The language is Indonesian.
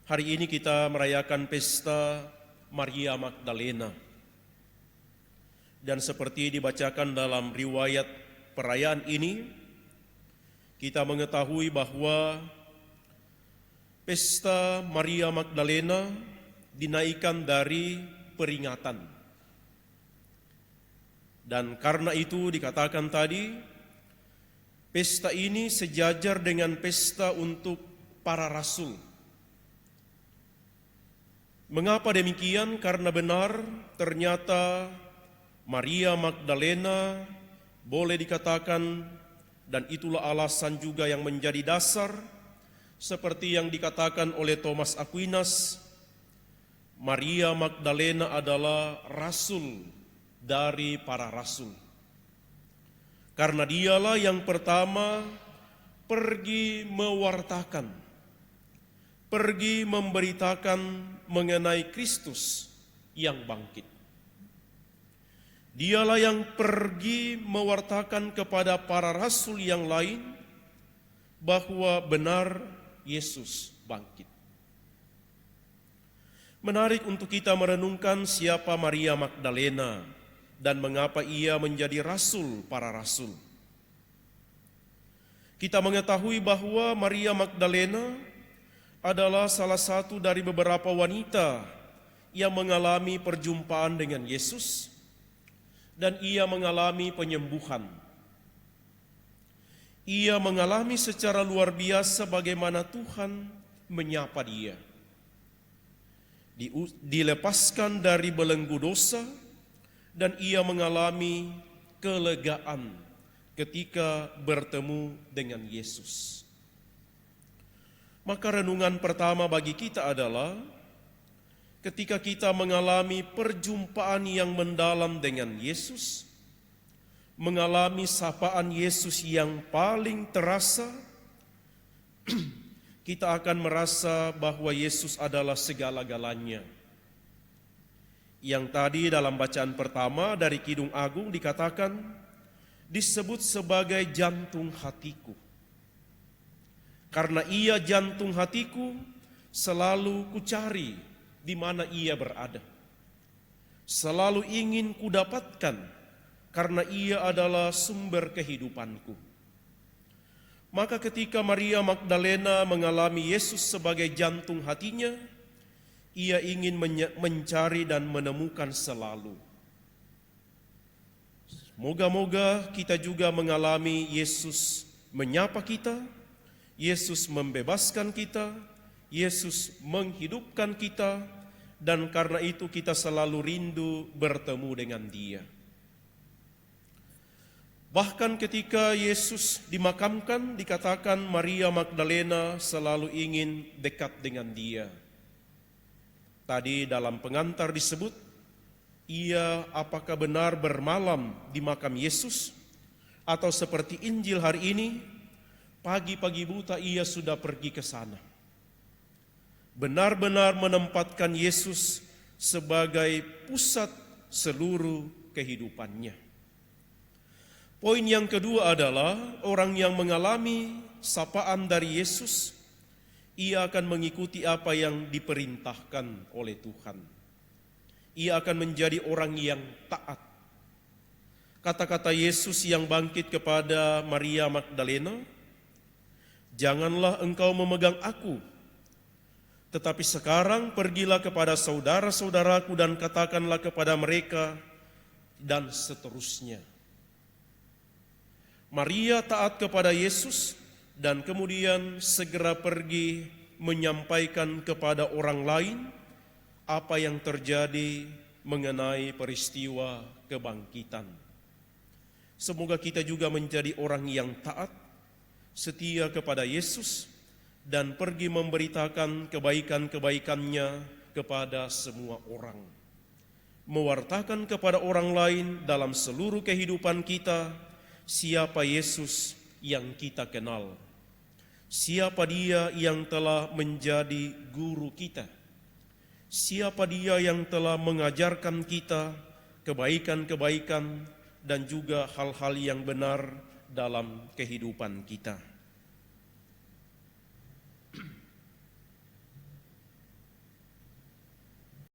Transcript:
Hari ini kita merayakan pesta Maria Magdalena. Dan seperti dibacakan dalam riwayat perayaan ini, kita mengetahui bahwa pesta Maria Magdalena dinaikkan dari peringatan. Dan karena itu dikatakan tadi, pesta ini sejajar dengan pesta untuk para rasul. Mengapa demikian? Karena benar ternyata Maria Magdalena boleh dikatakan, dan itulah alasan juga yang menjadi dasar, seperti yang dikatakan oleh Thomas Aquinas, Maria Magdalena adalah rasul dari para rasul. Karena dialah yang pertama pergi mewartakan, pergi memberitakan mengenai Kristus yang bangkit. Dialah yang pergi mewartakan kepada para rasul yang lain bahwa benar Yesus bangkit. Menarik untuk kita merenungkan siapa Maria Magdalena dan mengapa ia menjadi rasul para rasul. Kita mengetahui bahwa Maria Magdalena adalah salah satu dari beberapa wanita yang mengalami perjumpaan dengan Yesus dan ia mengalami penyembuhan. Ia mengalami secara luar biasa bagaimana Tuhan menyapa dia. Dilepaskan dari belenggu dosa dan ia mengalami kelegaan ketika bertemu dengan Yesus. Maka renungan pertama bagi kita adalah ketika kita mengalami perjumpaan yang mendalam dengan Yesus, mengalami sapaan Yesus yang paling terasa, kita akan merasa bahwa Yesus adalah segala-galanya. Yang tadi dalam bacaan pertama dari Kidung Agung dikatakan, disebut sebagai jantung hatiku. Karena ia jantung hatiku, selalu kucari di mana ia berada. Selalu ingin kudapatkan, karena ia adalah sumber kehidupanku. Maka ketika Maria Magdalena mengalami Yesus sebagai jantung hatinya, ia ingin mencari dan menemukan selalu. Moga-moga kita juga mengalami Yesus menyapa kita, Yesus membebaskan kita, Yesus menghidupkan kita, dan karena itu kita selalu rindu bertemu dengan Dia. Bahkan ketika Yesus dimakamkan, dikatakan Maria Magdalena selalu ingin dekat dengan Dia. Tadi dalam pengantar disebut, ia apakah benar bermalam di makam Yesus, atau seperti Injil hari ini, pagi-pagi buta ia sudah pergi ke sana. Benar-benar menempatkan Yesus sebagai pusat seluruh kehidupannya. Poin yang kedua adalah orang yang mengalami sapaan dari Yesus, ia akan mengikuti apa yang diperintahkan oleh Tuhan. Ia akan menjadi orang yang taat. Kata-kata Yesus yang bangkit kepada Maria Magdalena, janganlah engkau memegang aku, tetapi sekarang pergilah kepada saudara-saudaraku dan katakanlah kepada mereka, dan seterusnya. Maria taat kepada Yesus dan kemudian segera pergi menyampaikan kepada orang lain apa yang terjadi mengenai peristiwa kebangkitan. Semoga kita juga menjadi orang yang taat, setia kepada Yesus, dan pergi memberitakan kebaikan-kebaikannya kepada semua orang. Mewartakan kepada orang lain dalam seluruh kehidupan kita, siapa Yesus yang kita kenal. Siapa Dia yang telah menjadi guru kita. Siapa Dia yang telah mengajarkan kita kebaikan-kebaikan dan juga hal-hal yang benar dalam kehidupan kita.